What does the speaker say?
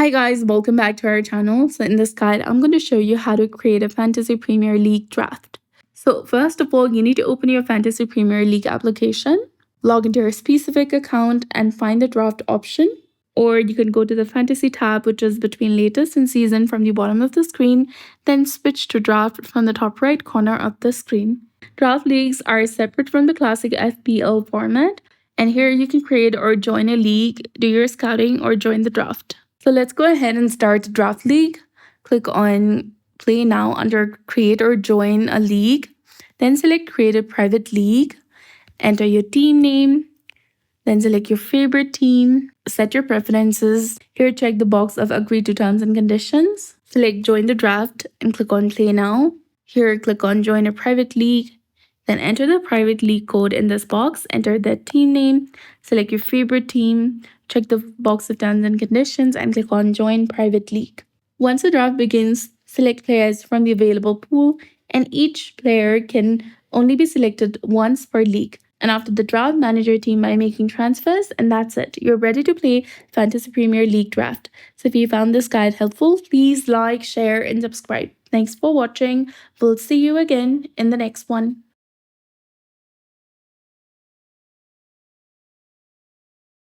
Hi guys, welcome back to our channel. So in this guide, I'm going to show you how to create a Fantasy Premier League draft. So first of all, you need to open your Fantasy Premier League application, log into your specific account and find the draft option. Or you can go to the Fantasy tab, which is between latest and season from the bottom of the screen, then switch to draft from the top right corner of the screen. Draft leagues are separate from the classic FPL format, and here you can create or join a league, do your scouting, or join the draft. So let's go ahead and start the draft league. Click on Play Now under Create or Join a League. Then select Create a Private League. Enter your team name. Then select your favorite team. Set your preferences. Here, check the box of Agree to Terms and Conditions. Select Join the Draft and click on Play Now. Here, click on Join a Private League. Then enter the private league code in this box. Enter the team name. Select your favorite team. Check the box of terms and conditions and click on Join Private League. Once the draft begins, select players from the available pool, and each player can only be selected once per league. And after the draft, manage your team by making transfers, and that's it. You're ready to play Fantasy Premier League Draft. So if you found this guide helpful, please like, share, and subscribe. Thanks for watching. We'll see you again in the next one.